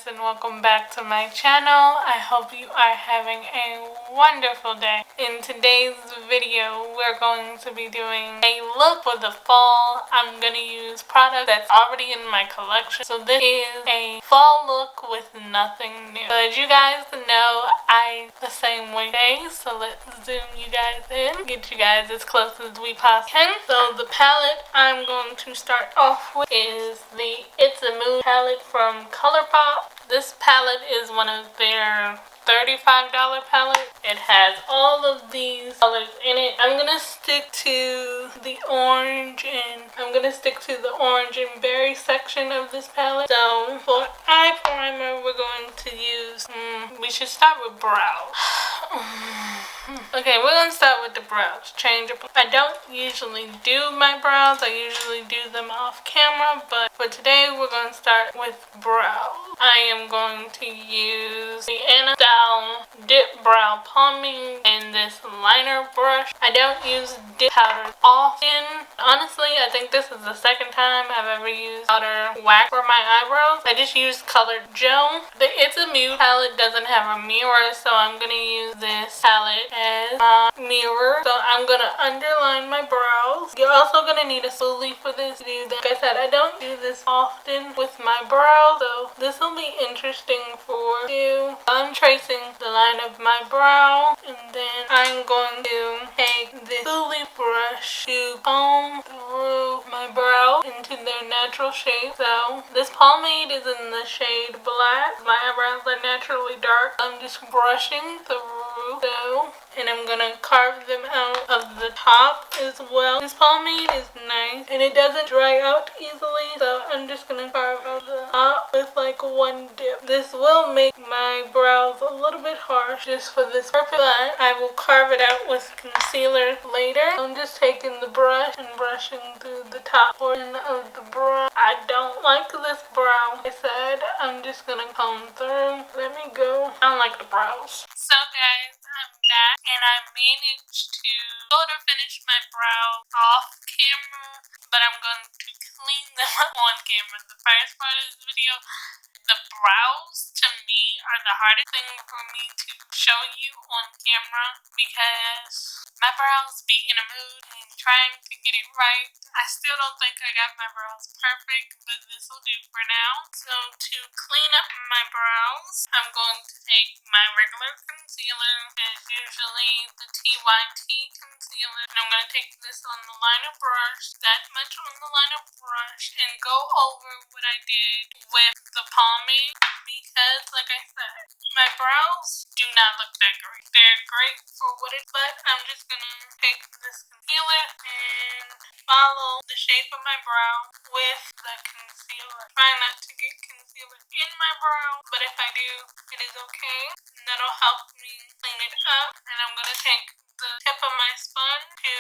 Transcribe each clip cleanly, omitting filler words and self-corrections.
guys, and welcome back to my channel. I hope you are having a wonderful day. In today's video, we're going to be doing a look for the fall. I'm going to use product that's already in my collection. So this is a fall look with nothing new. So as you guys know, I the same way today. So let's zoom you guys in, get you guys as close as we possibly can. So the palette I'm going to start off with is the It's a Mood palette from Colourpop. This palette is one of their $35 palette. It has all of these colors in it. I'm gonna stick to the orange and berry section of this palette. So for eye primer, we're going to use, we should start with brows. Okay, we're gonna start with the brows. I don't usually do my brows. I usually do them off camera, but for today we're gonna start with brows. I am going to use the Anna Style Dip Brow Palming and this liner brush. I don't use dip powder often. Honestly, I think this is the second time I've ever used powder wax for my eyebrows. I just use colored gel. The It's a Mood palette doesn't have a mirror, so I'm gonna use this palette as my mirror. So I'm gonna underline my brows. You're also gonna need a spoolie for this to do that. Like I said, I don't do this often with my brows, so this will be interesting for you. I'm tracing the line of my brow, and then I'm going to take this spoolie brush to comb through my brow into their natural shape. So this pomade is in the shade black. My eyebrows are naturally dark. I'm just brushing through, and I'm gonna carve them out of the top as well. This pomade is nice and it doesn't dry out easily, so I'm just gonna carve out the top with like one dip. This will make my brows a little bit harsh just for this purpose, but I will carve it out with concealer later. I'm just taking the brush and brushing through the top portion of the brow. I don't like this brow. Like I said, I'm just gonna comb through. Let me go. I don't like the brows. So guys, I'm back and I managed to sort of finish my brows off camera, but I'm going to clean them up on camera. The first part of this video, the brows to me are the hardest thing for me to show you on camera because my brows be in a mood and trying to get it right. I still don't think I got my brows perfect, but this will do for now. So to clean up my brows, I'm going to take my regular concealer, is usually the TYNTED concealer, and I'm going to take this on the liner brush, that much on the liner brush, and go over what I did with the pomade, because like I said, my brows do not look that great. They're great for what it's, but I'm just going to take this concealer and follow the shape of my brow with the concealer. Try not to get concealer in my brow, but if I do, it is okay. And that'll help me clean it up. And I'm going to take the tip of my sponge to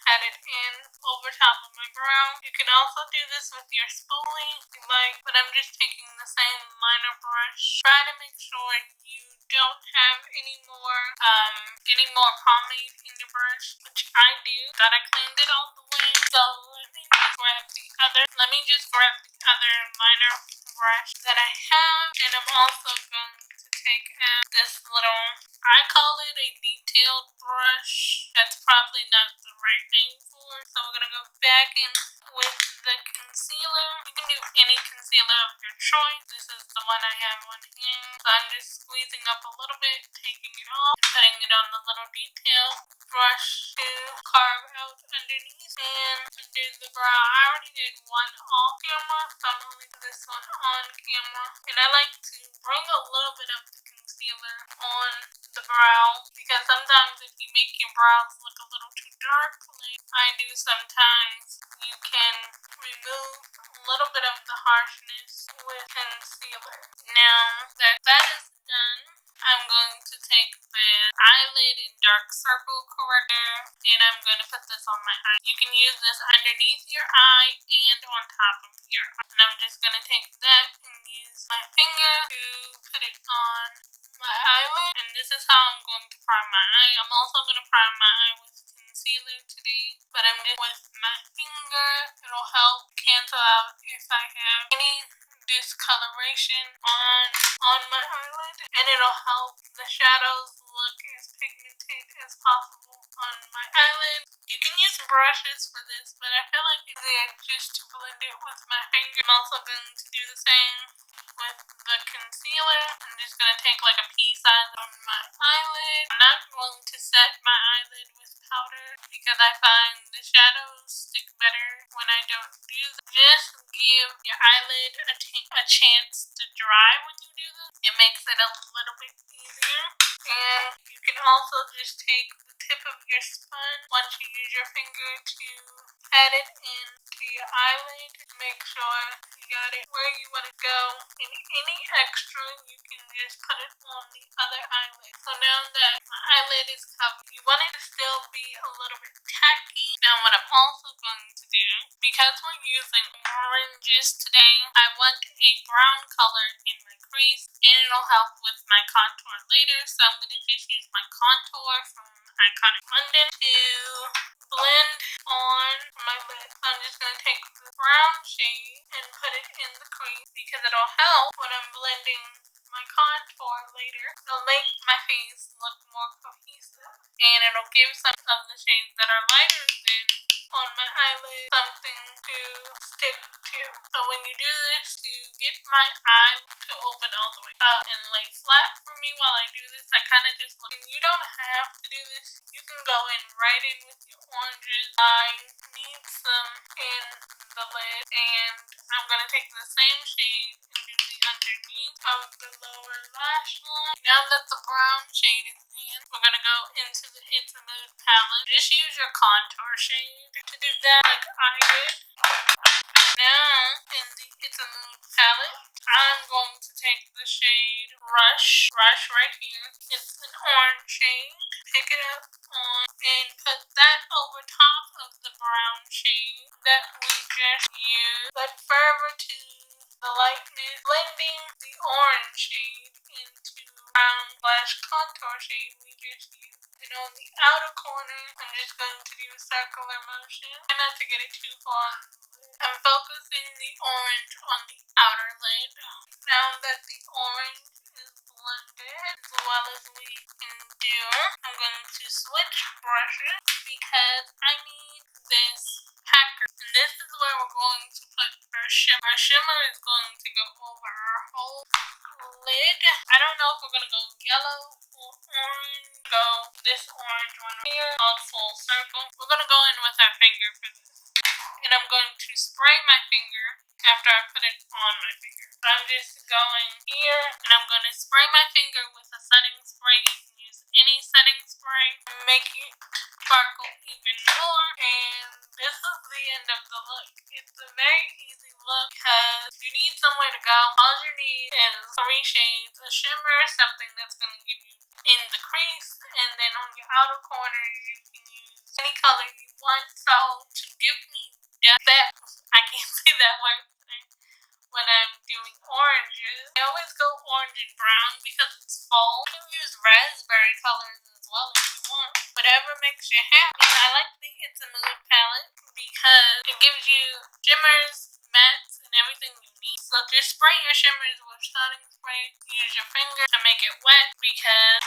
pat it in over top of my brow. You can also do this with your spoolie if you like, but I'm just taking the same liner brush. Try to make sure you don't have any more pomade in your brush, which I do. Thought I cleaned it all the way. So let me just grab the other liner brush that I have, and I'm also going to take out this little, I call it a detailed brush. That's probably not the right name for it. So we're gonna go back in with the concealer. You can do any concealer of your choice. This is the one I have on hand. So I'm just squeezing up a little bit, taking it off, putting it on the little detail brush to carve out underneath and under the brow. I already did one off camera, so I'm going to do this one on camera. And I like to bring a little bit of the concealer on the brow, because sometimes if you make your brows look a little too dark, like I do sometimes, you can remove a little bit of the harshness with concealer. Now that that is done, I'm going to take the Eyelid and Dark Circle Corrector, and I'm going to put this on my eye. You can use this underneath your eye and on top of your eye. And I'm just going to take that and use my finger to put it on my eyelid. And this is how I'm going to prime my eye. I'm also going to prime my eye with concealer today, but I'm just with my finger. It'll help cancel out if I have any discoloration on my eyelid, and it'll help the shadows look as pigmented as possible on my eyelid. You can use brushes for this, but I feel like it's easier just to blend it with my finger. I'm also going to do the same with the concealer. I'm just going to take like a pea size on my eyelid. I'm not going to set my eyelid with powder because I find the shadows stick better when I don't do them. Just give your eyelid a chance to dry when you do this. It makes it a little bit easier. And you can also just take the tip of your sponge once you use your finger to pat it into your eyelid. Make sure you got it where you want to go. And any extra, you can just put it on the other eyelid. So now that my eyelid is covered, you want it to still be a little bit tacky. Now what I'm also going to do, because we're using oranges today, I want a brown color in my crease, and it'll help with my contour later. So I'm going to just use my contour from Iconic London to blend on my lid. So I'm just going to take the brown shade and put it in the crease because it'll help when I'm blending my contour later. It'll make my face look more cohesive, and it'll give some of the shades that are lighter than on my eyelid something to stick to. So when you do this, you get my eye to open all the way up and lay flat for me while I do this. I kind of just look. And you don't have to do this. You can go in right in with your oranges. I need some in the lid, and I'm going to take the same shade and do the underneath of the lower lash line. Now that the brown shade is in, we're going to go into the It's a Mood palette. Just use your contour shade to do that like I did. Now, in the It's a Mood palette, I'm going to take the shade Rush right here. It's an orange shade. Pick it up on and put that over top of the brown shade that we just used. But further to the lightness, blending the orange shade into brown / contour shade we just used. And on the outer corner, I'm just going to do a circular motion. Try not to get it too far. I'm focusing the orange on the outer lid. Now that the orange is blended as well as we can do, I'm going to switch brushes because I need this packer. And this is where we're going to put our shimmer. Our shimmer is going to go over our whole lid. I don't know if we're going to go yellow or orange. Go this orange one here, called Full Circle. We're going to go in with our finger for this. And I'm going to spray my finger after I put it on my finger. So I'm just going here, and I'm going to spray my finger with a setting spray. You can use any setting spray to make it sparkle even more. And this is the end of the look. It's a very easy look because you need somewhere to go. All you need is 3 shades, a shimmer, something that's going to give you in the crease, and then on your outer corners you can use any color you want. So to give me that, I can't say that word today, when I'm doing oranges, I always go orange and brown because it's fall. You can use raspberry colors as well if you want, whatever makes you happy. I like the It's a Mood palette because it gives you shimmers, mattes, and everything you need. So just spray your shimmers with setting spray. Use your finger to make it wet because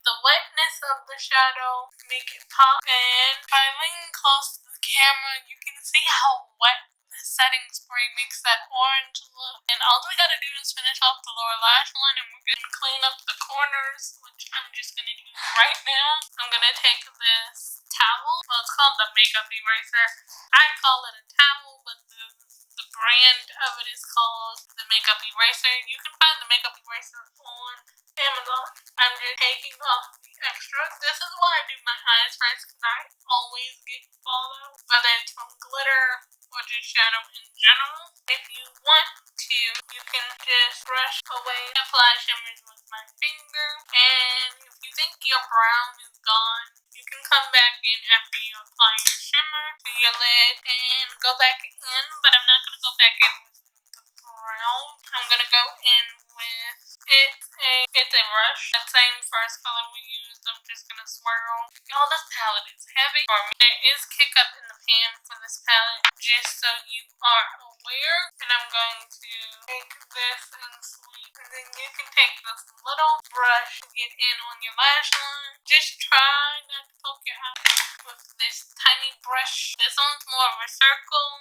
the wetness of the shadow make it pop. And by leaning close to the camera, you can see how wet the setting spray makes that orange look. And all we gotta do is finish off the lower lash line, and we're gonna clean up the corners, which I'm just gonna do right now. I'm gonna take this towel. Well, it's called the makeup eraser. I call it a towel, but the brand of it is called the makeup eraser. You can find the makeup eraser on Amazon. I'm just taking off the extra. This is why I do my eyes first, because I always get fallout, whether it's from glitter or just shadow in general. If you want to, you can just brush away, apply shimmers with my finger, and if you think your brown is gone, you can come back in after you apply your shimmer to your lid and go back in, but I'm not going to go back in with the brown. I'm going to go in with it's a brush, that same first color we used. I'm just gonna swirl. Y'all, this palette is heavy for me. There is kick up in the pan for this palette, just so you are aware. clear, and I'm going to take this and sweep, and then you can take this little brush to get in on your lash line. Just try not to poke your eye with this tiny brush. This one's more of a circle,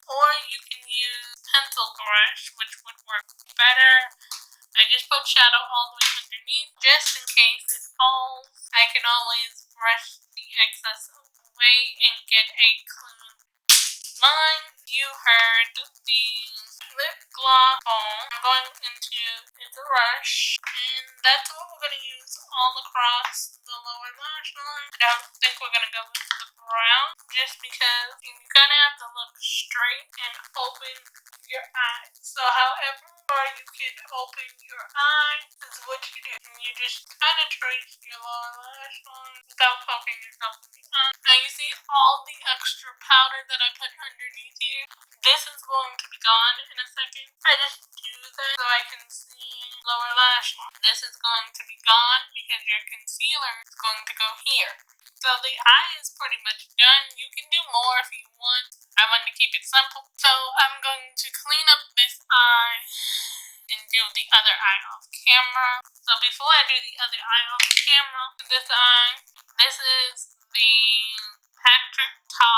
or you can use pencil brush, which would work better. I just put shadow all the way underneath, just in case it falls. I can always brush the excess away and get a clean line. You heard the lip gloss foam. I'm going into its brush, and that's what we're going to use all across the lower lash line. I don't think we're going to go with the brown, just because you kind of have to look straight and open your eyes. So however you can open your eyes is what you do. And you just kind of trace your lower lash line without poking yourself in the eye. Now you see all the extra powder that I put underneath here? This is going to be gone in a second. I just do that so I can see lower lash line. This is going to be gone because your concealer is going to go here. So the eye is pretty much done. You can do more if you want. I want to keep it simple. So I'm going to clean up this eye and do the other eye off camera. So before I do the other eye off camera, this eye, this is the Patrick Ta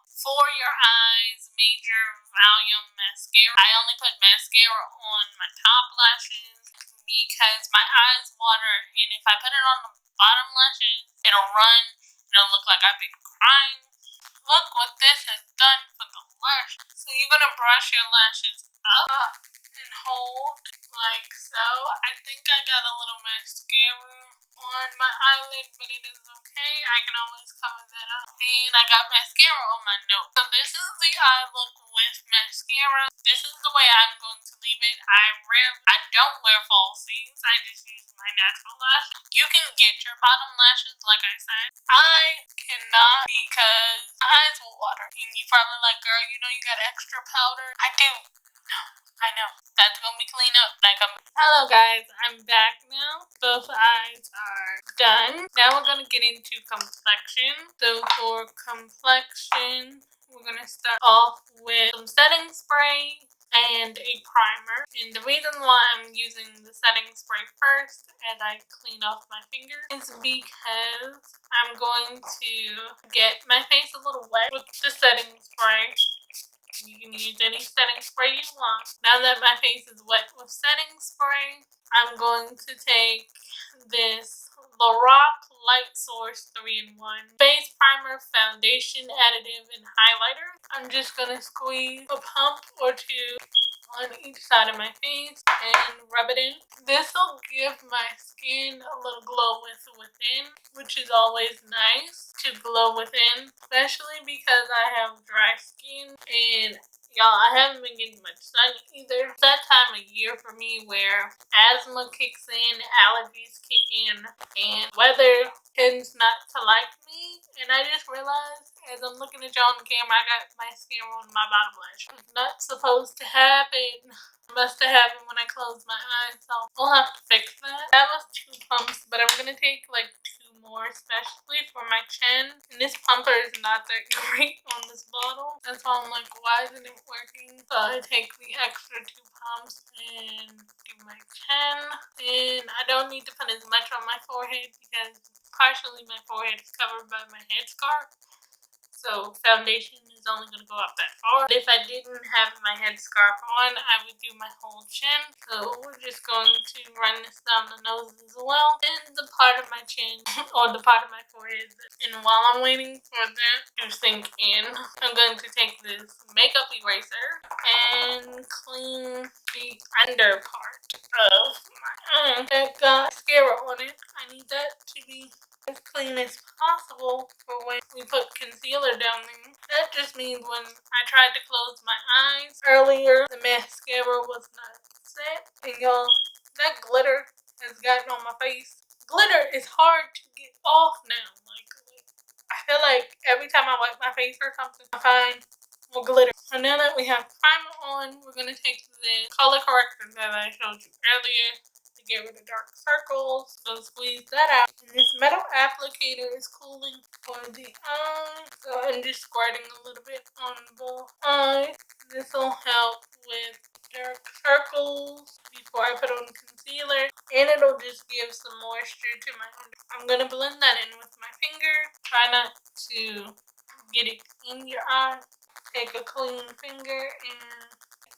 For Your Eyes Major Volume Mascara. I only put mascara on my top lashes because my eyes water, and if I put it on the bottom lashes, it'll run and it'll look like I've been crying. Look what this has done for the lashes. So you're going to brush your lashes up and hold like so. I think I got a little mascara on my eyelid, but it is okay. I can always cover that up. And I got mascara on my nose. So this is the eye look with mascara. This is the way I'm going to leave it. I don't wear falsies. I just use my natural lashes. You can get your bottom lashes, like I said. I cannot because my eyes will water. And you probably like, girl, you know you got extra powder. I do. I know. That's gonna be clean up. Hello guys, I'm back now. Both eyes are done. Now we're gonna get into complexion. So for complexion, we're gonna start off with some setting spray and a primer. And the reason why I'm using the setting spray first as I clean off my fingers is because I'm going to get my face a little wet with the setting spray. You can use any setting spray you want. Now that my face is wet with setting spray, I'm going to take this LORAC Light Source 3-in-1 Face Primer, Foundation, Additive, and Highlighter. I'm just going to squeeze a pump or two on each side of my face and rub it in. This will give my skin a little glow within, which is always nice to glow within, especially because I have dry skin and y'all, I haven't been getting much sun either. It's that time of year for me where asthma kicks in, allergies kick in, and weather tends not to like me. And I just realized as I'm looking at y'all on the camera, I got mascara on my bottom lash. It's not supposed to happen. It must have happened when I closed my eyes, so we'll have to fix that. That was 2 pumps, but I'm gonna take like 2 more, especially for my chin. And this pumper is not that great on this bottle. That's why I'm like, why isn't it working? So I take the extra 2 pumps and do my chin. And I don't need to put as much on my forehead because partially my forehead is covered by my headscarf. So foundation is only going to go up that far. But if I didn't have my headscarf on, I would do my whole chin. So we're just going to run this down the nose as well. And the part of my chin, or the part of my forehead. And while I'm waiting for that to sink in, I'm going to take this makeup eraser and clean the under part of my eye that got mascara on it. I need that to be as clean as possible for when we put concealer down there. That just means when I tried to close my eyes earlier, the mascara was not set. And y'all, that glitter has gotten on my face. Glitter is hard to get off now. Like I feel like every time I wipe my face or something, I find more glitter. So now that we have primer on, we're going to take the color corrector that I showed you earlier to get rid of dark circles. So squeeze that out. And this metal applicator is cooling for the eye. So I'm just squirting a little bit on the eye. This will help with dark circles before I put on concealer, and it'll just give some moisture to my under. I'm gonna blend that in with my finger. Try not to get it in your eye. Take a clean finger, and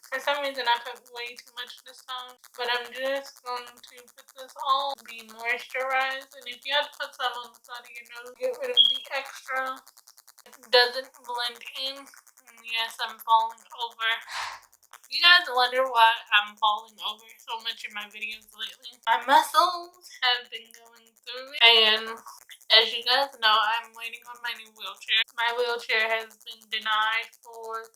for some reason I put way too much this time, but I'm just going to put this all to be moisturized. And if you have to put some on the side of your nose, get rid of the extra. It doesn't blend in. And yes, I'm falling over. You guys wonder why I'm falling over so much in my videos lately. My muscles have been going through it, and as you guys know, I'm waiting on my new wheelchair. My wheelchair has been denied for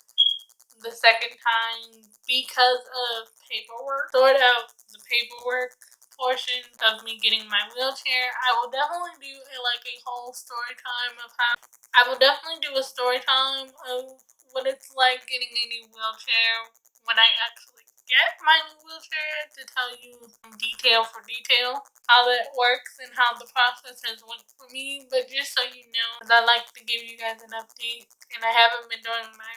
the second time because of paperwork. Sort out the paperwork portion of me getting my wheelchair. I will definitely do a whole story time of how I will definitely do a story time of what it's like getting a new wheelchair when I actually get my new wheelchair, to tell you detail for detail how that works and how the process has went for me. But just so you know, because I like to give you guys an update, and I haven't been doing my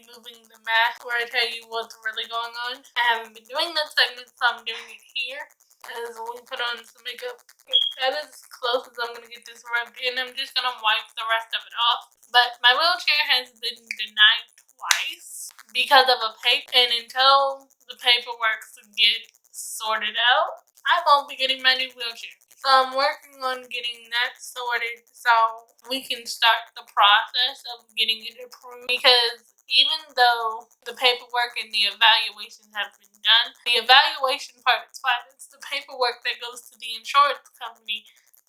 removing the mask where I tell you what's really going on. I haven't been doing that segment, so I'm doing it here as we put on some makeup. That is as close as I'm going to get this rubbed in. I'm just going to wipe the rest of it off. But my wheelchair has been denied twice because of a paper, and until the paperwork get sorted out, I won't be getting my new wheelchair. So I'm working on getting that sorted so we can start the process of getting it approved, because even though the paperwork and the evaluations have been done, the evaluation part is fine. It's the paperwork that goes to the insurance company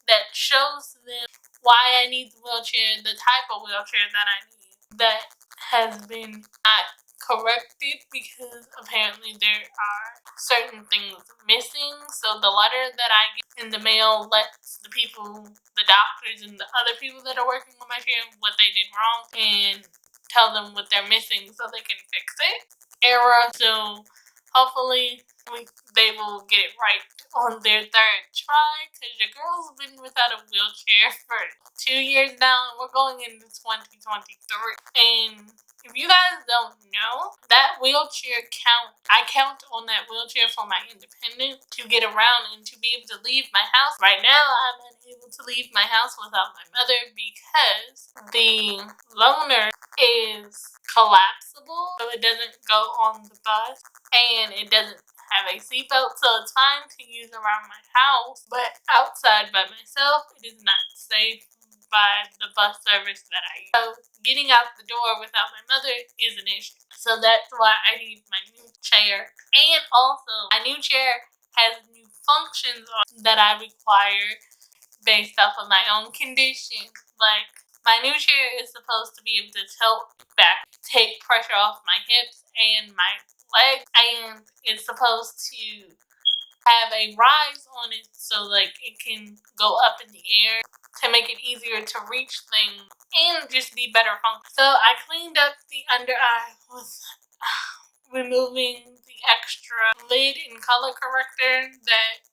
that shows them why I need the wheelchair, the type of wheelchair that I need, that has been not corrected, because apparently there are certain things missing. So the letter that I get in the mail lets the people, the doctors and the other people that are working on my chair, what they did wrong, and tell them what they're missing so they can fix it. Error. So hopefully they will get it right on their third try, because your girl's been without a wheelchair for 2 years now, and we're going into 2023. And if you guys don't know, that wheelchair I count on that wheelchair for my independence, to get around and to be able to leave my house. Right now, I'm unable to leave my house without my mother because the loaner is collapsible, so it doesn't go on the bus, and it doesn't have a seatbelt, so it's fine to use around my house, but outside by myself, it is not safe by the bus service that I use. So getting out the door without my mother is an issue. So that's why I need my new chair. And also, my new chair has new functions that I require based off of my own condition. Like, my new chair is supposed to be able to tilt back, take pressure off my hips and my legs, and it's supposed to have a rise on it so like it can go up in the air to make it easier to reach things and just be better function. So I cleaned up the under eye with removing the extra lid and color corrector that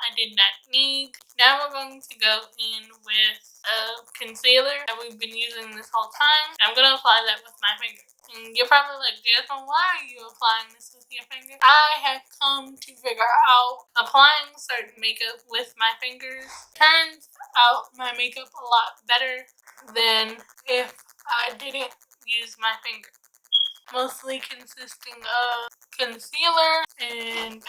I did not need. Now we're going to go in with a concealer that we've been using this whole time. I'm going to apply that with my finger. And you're probably like, Jasmine, why are you applying this with your finger? I have come to figure out applying certain makeup with my fingers turns out my makeup a lot better than if I didn't use my finger. Mostly consisting of concealer and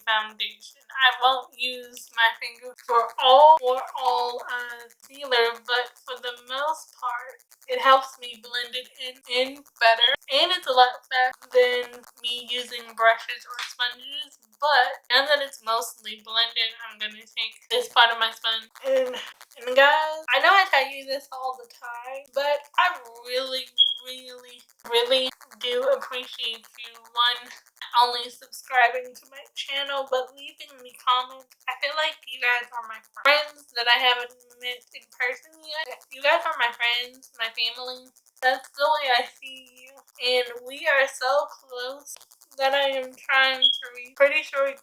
foundation. I won't use my finger for all concealer, but for the most part, it helps me blend it in better, and it's a lot faster than me using brushes or sponges. But now that it's mostly blended, I'm gonna take this part of my sponge and guys, I know I tell you this all the time, but I really do appreciate you, one, only subscribing to my channel, but leaving me comments. I feel like you guys are my friends that I haven't met in person yet. You guys are my friends, my family. That's the way I see you. And we are so close that I am trying to reach. Pretty sure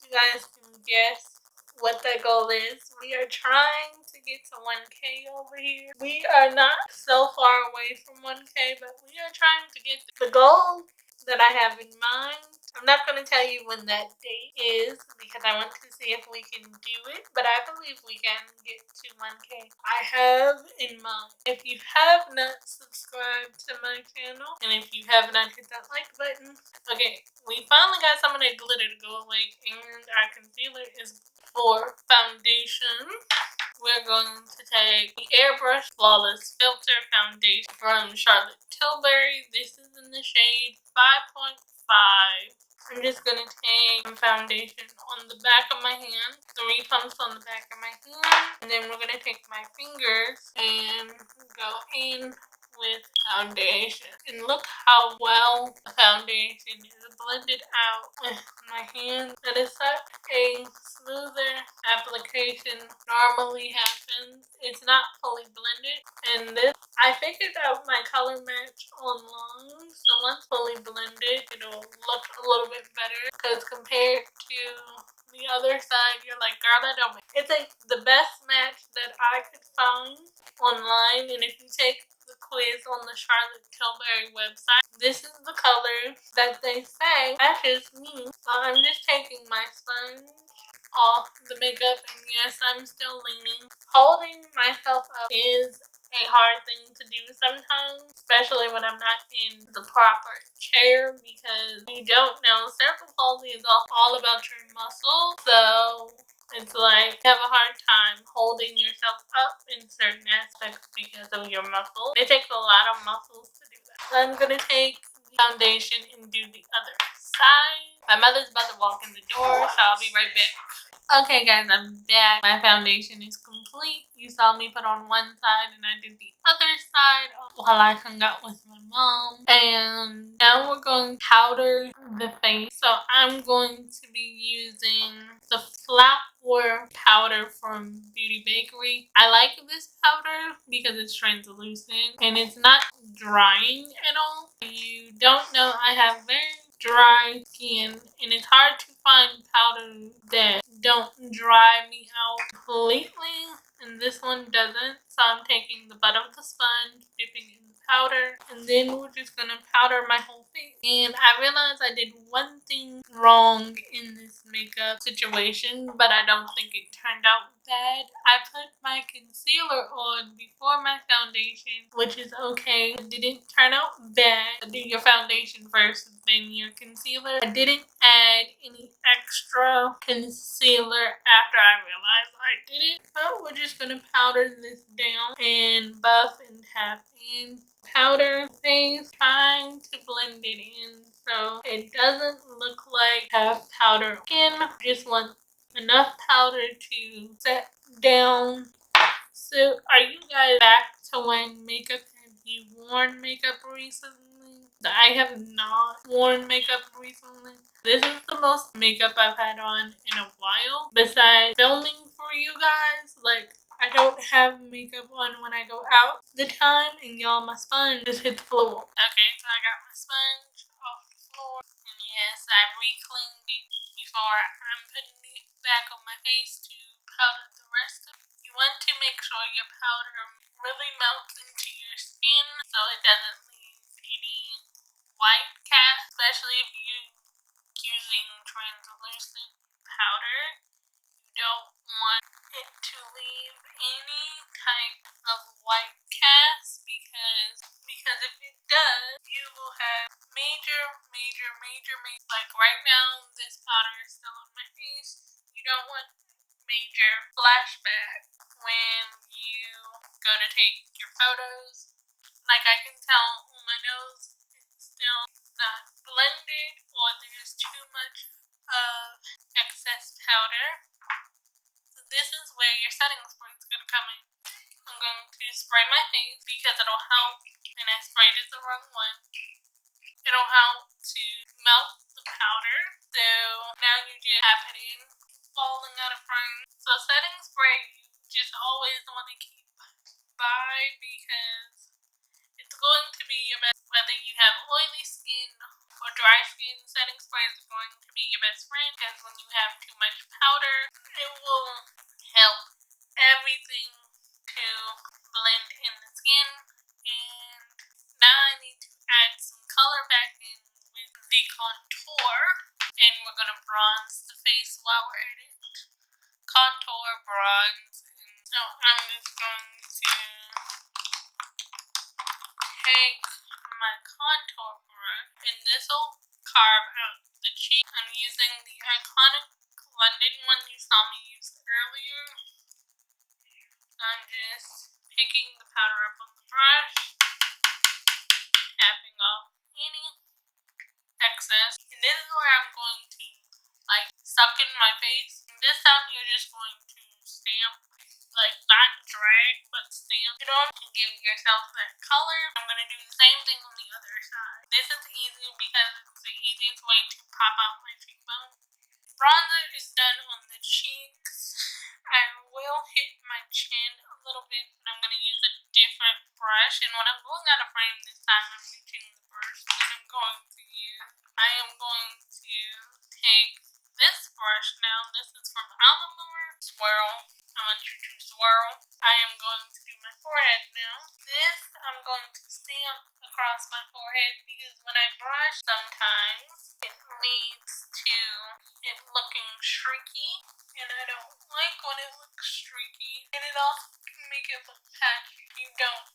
you guys can guess what the goal is. We are trying to get to 1K over here. We are not so far away from 1K, but we are trying to get the goal that I have in mind. I'm not going to tell you when that date is because I want to see if we can do it, but I believe we can get to 1K. I have in mind. If you have not subscribed to my channel, and if you have not hit that like button, okay, we finally got some of that glitter to go away, and our concealer is for foundation. We're going to take the Airbrush Flawless Filter Foundation from Charlotte Tilbury. This is in the shade 5.5. I'm just going to take some foundation on the back of my hand, 3 pumps on the back of my hand, and then we're going to take my fingers and go in with foundation. And look how well the foundation is blended out with my hand. That is such a smoother application normally happens. It's not fully blended. And this, I figured out my color match online. So once fully blended, it'll look a little bit better. Because compared to the other side, you're like, girl, that don't make it. It's like the best match that I could find online. And if you take the quiz on the Charlotte Tilbury website, this is the color that they say matches me. So I'm just taking my sponge off the makeup, and yes, I'm still leaning. Holding myself up is a hard thing to do sometimes, especially when I'm not in the proper chair, because you don't know, cerebral palsy is all about your muscles, so it's like you have a hard time holding yourself up in certain aspects because of your muscles. It takes a lot of muscles to do that. So I'm gonna take the foundation and do the other side. My mother's about to walk in the door, so I'll be right back. Okay guys, I'm back. My foundation is complete. You saw me put on one side and I did the other side while I hung out with my mom. And now we're going to powder the face. So I'm going to be using the Flower powder from Beauty Bakery. I like this powder because it's translucent and it's not drying at all. You don't know, I have very dry skin and it's hard to find powder that don't dry me out completely, and this one doesn't. So I'm taking the butt of the sponge, dipping in the powder, and then we're just gonna powder my whole face. And I realized I did one thing wrong in this makeup situation, but I don't think it turned out bad. I put my concealer on before my foundation, which is okay. It didn't turn out bad. Do your foundation first, then your concealer. I didn't add any extra concealer after I realized I did it. So we're just gonna powder this down and buff and tap in. Powder face, trying to blend it in so it doesn't look like half powder skin. Just want enough powder to set down. So are you guys back to wearing makeup? Have you worn makeup recently? I have not worn makeup recently. This is the most makeup I've had on in a while. Besides filming for you guys, like I don't have makeup on when I go out the time, and y'all, my sponge just hit the floor. Okay, so I got my sponge off the floor, and yes, I re-cleaned it before I'm putting it back on my face to powder the rest of it. You want to make sure your powder really melts into your skin so it doesn't leave any white cast, especially if you're using translucent powder. You don't want it to leave any type of white cast because if it does, you will have major, like right now this powder is still on my face. You don't want major flashback when you go to take your photos. Like I can tell on my nose it's still not blended, or there's too much of excess powder. So this is where your setting spray is going to come in. I'm going to spray my face because it'll help, and I sprayed it the wrong one. It'll help to melt the powder. So now you just tap it in, falling out of frame. So setting spray, you just always want to keep by because it's going to be your best. Whether you have oily skin or dry skin, setting spray is going going to be your best friend, because when you have too much powder, it will help everything to blend in the skin. And now I need to add some color back in with the contour, and we're going to bronze the face while we're at it. Contour, bronze, and so I'm just going to take my contour brush, and this will carve out the cheek. I'm using the iconic London one you saw me use earlier. I'm just picking the powder up on the brush, tapping off any excess, and this is where I'm going to like suck in my face. And this time you're just going to stamp, like not drag, but stamp it on to give yourself that color. I'm going to do the same thing on the other side. This is easy because it's the easiest way to pop out my cheekbone. Bronzer is done on the cheeks. I will hit my chin a little bit, but I'm going to use a different brush. And when I'm going out of frame this time, I'm reaching the brush that I'm going to use. I am going to take this brush now. This is from LORAC. Swirl. I want you to swirl. I am going to do my forehead now. This I'm going to stamp across my forehead because when I brush, sometimes it leads to it looking streaky, and I don't like when it looks streaky, and it also can make it look patchy. You don't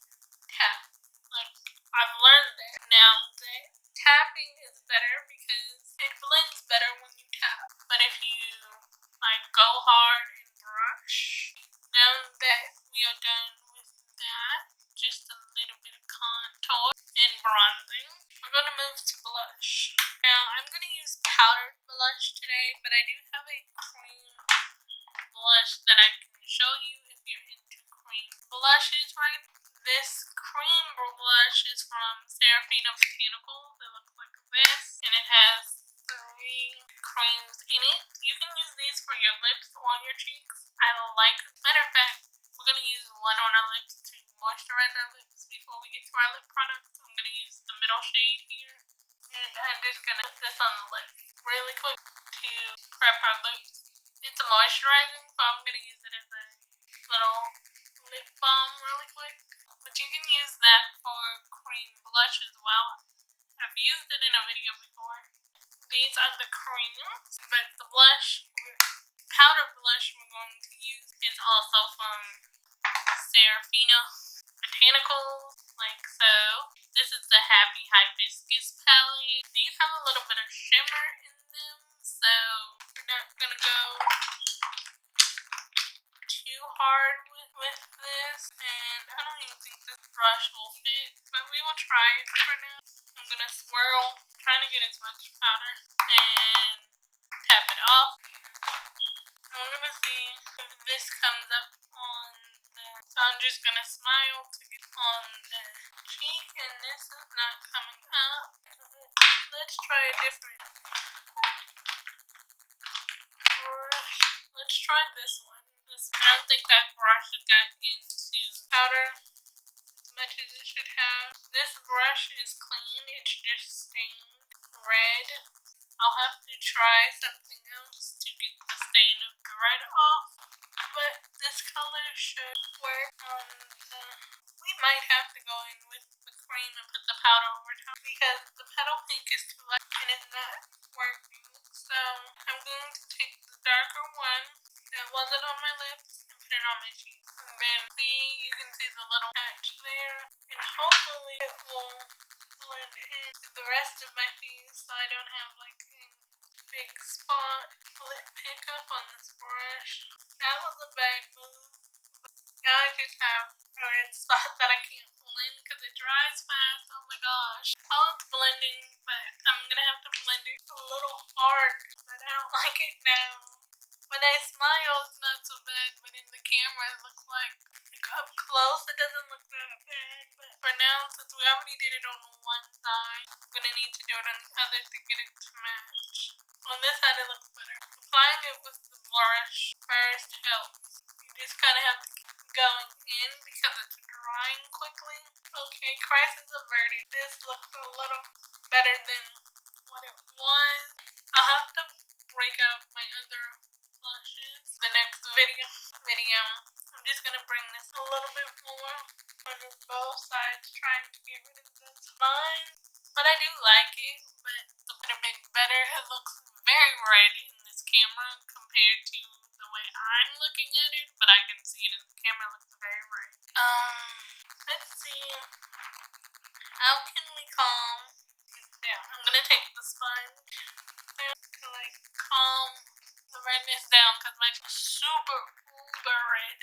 tap. Like, I've learned that now that tapping is better because it blends better when you tap. But if you like go hard and brush, now that we are done with that, just a little bit of contour and bronzing, we're going to move to blush. Now I'm going to use powdered blush today, but I do have a cream blush that I can show you if you're into cream blushes, right? This cream blush is from Seraphina Botanicals. It looks like this, and it has 3 creams in it. You can use these for your lips or your cheeks. Matter of fact, we're going to use one on our lips to moisturize our lips before we get to our lip products. I'm going to use the middle shade here, and I'm just going to put this on the lips really quick to prep our lips. It's a moisturizing, so I'm going to use it as a little lip balm really quick. But you can use that for cream blush as well. I've used it in a video before. These are the creams, but the blush, powder blush we're going to use is also from Seraphina Botanicals, like so. This is the Happy Hibiscus palette. These have a little bit of shimmer in them, so we're not gonna go too hard with this, and I don't even think this brush will fit, but we will try it for now. I'm gonna swirl, trying to get as much powder, and tap it off. I'm gonna see if this comes up on the, so I'm just gonna smile to get on the cheek, and this is not coming up. Let's try a different brush. Let's try this one. I don't think that brush has got into powder as much as it should have. This brush is clean, it's just stained red. I'll have to try something else to get the stain of the red off, but this color should work on the, we might have to go in with the cream and put the powder over top because the petal pink is too light and it's not working. So I'm going to take the darker one that wasn't on my lips and put it on my cheek. And then you can see the little patch there, and hopefully it will blend into the rest of my face so I don't have like a big spot. Lip pickup on this brush. That was a bad move. Now I just have a red spot that I can't blend because it dries fast. Oh my gosh. Oh, it's blending, but I'm gonna have to blend it a little hard, but I don't like it now. When I smile, it's not so bad, but in the camera, it looks like up close, it doesn't look that bad. But for now, since we already did it on one side, I'm gonna need to do it on the other to get it to match. On this side, it looks better. Applying it with the blush first helps. You just kind of have to keep going in because it's drying quickly. Okay, crisis averted. This looks a little better than what it was. I'll have video. I'm just gonna bring this a little bit more on both sides, trying to get rid of this line. But I do like it, but it's a bit better. It looks very red in this camera compared to the way I'm looking at it, but I can see it in the camera. It looks very red. Let's see. How can we calm it down? I'm gonna take the sponge to like calm the redness down because my super uber red.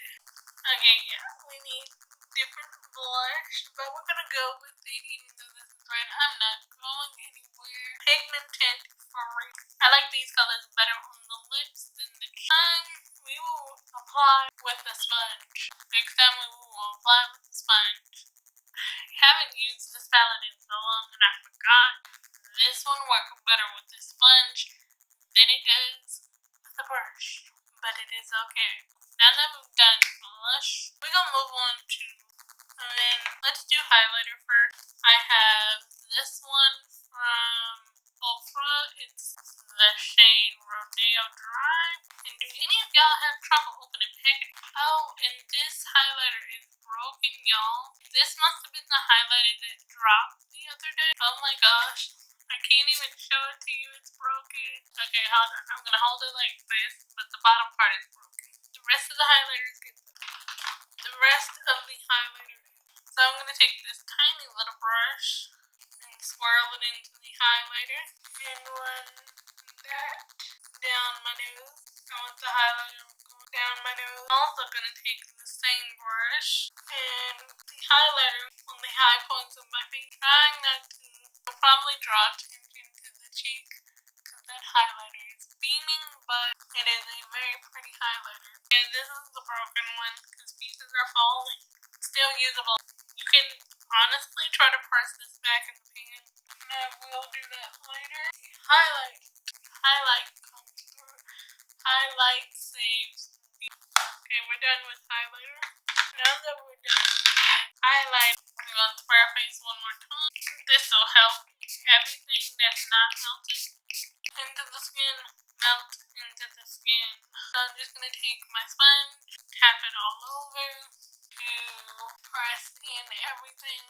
Okay, yeah, we need different blush, but we're gonna go with it even though this is red. I'm not going anywhere. Pigmented free. I like these colors better on the lips than the chin. We will apply with the sponge. Next time we will apply with the sponge. I haven't used this palette in so long and I forgot. This one works better with the sponge than it does with the brush. But it is okay. Now that we've done blush, we're gonna move on to, and then let's do highlighter first. I have this one from Ultra. It's the shade Rodeo Dry. And do any of y'all have trouble opening packaging? Oh, and this highlighter is broken, y'all. This must have been the highlighter that dropped the other day. Oh my gosh. I can't even show it to you. It's broken. Okay, hold on. I'm gonna hold it like this, but the bottom part is broken. The rest of the highlighter is good. The rest of the highlighter. So I'm gonna take this tiny little brush and swirl it into the highlighter and run that down my nose. I want the highlighter going down my nose. I'm also gonna take the same brush and the highlighter on the high points of my face, trying not to. I'll probably draw attention to the cheek because that highlighter is beaming, but it is a very pretty highlighter. And this is the broken one because pieces are falling. Still usable. You can honestly try to press this back in the pan. And I will do that later. Highlight comes through. Highlight saves. Okay, we're done with highlighter. Now that we're done with highlight, we're going to spray our face one more time. This will help everything that's not melted into the skin melt into the skin. So I'm just going to take my sponge, tap it all over to press in everything.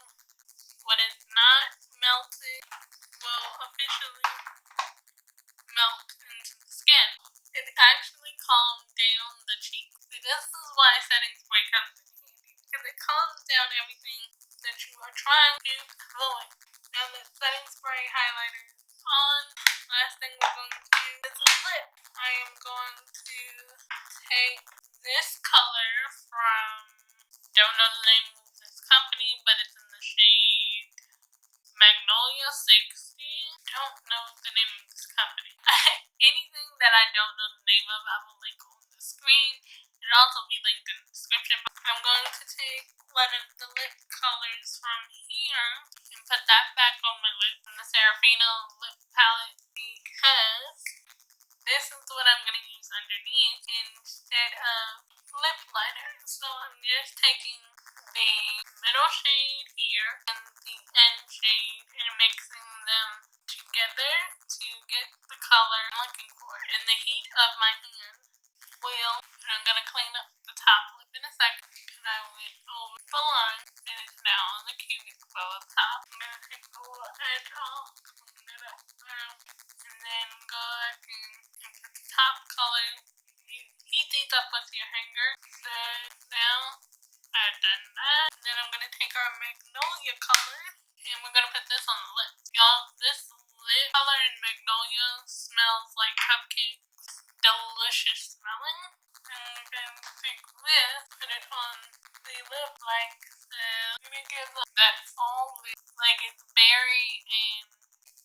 What is not melted will officially melt into the skin. It actually calms down the cheeks. See, this is why setting spray comes in handy, because it calms down everything that you are trying to avoid. Now that setting spray highlighter is on, last thing we're going to do is lip. I am going to take this color from, don't know the name of this company, but it's in the shade Magnolia 60. Don't know the name of this company. Anything that I don't know the name of, I will link on the screen. It'll also be linked in the description. I'm going to take one of the lip colors from here and put that back on my lip from the Serafino lip palette because this is what I'm going to use underneath instead of lip liner. So I'm just taking the middle shade here and the end shade and mixing them together to get the color I'm looking for. In the heat of my hand I'm going to clean up the top lip in a second because I went over the line and it's now on the cubic bow up top. I'm going to take the little edge off, clean it up now, and then go back and put the top color. You heat these up with your finger. So now I've done that. And then I'm going to take our Magnolia color and we're going to put this on the lips. Y'all, this lip color in Magnolia smells like cupcakes. Delicious smelling. And I'm going to take this, put it on the lip like this. I'm going to give that fall lip, like it's berry and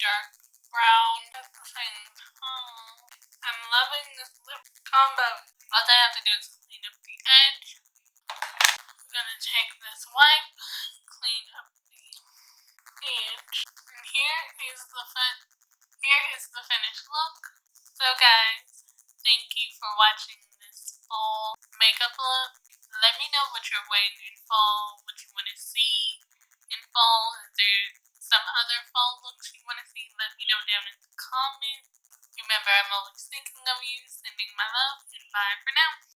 dark brown at the same time. I'm loving this lip combo. All I have to do is clean up the edge. I'm going to take this wipe, clean up the edge. And here is the finished look. So guys, thank you for watching this fall makeup look. Let me know what you're wearing in fall, what you want to see in fall. Is there some other fall looks you want to see? Let me know down in the comments. Remember, I'm always thinking of you. Sending my love and bye for now.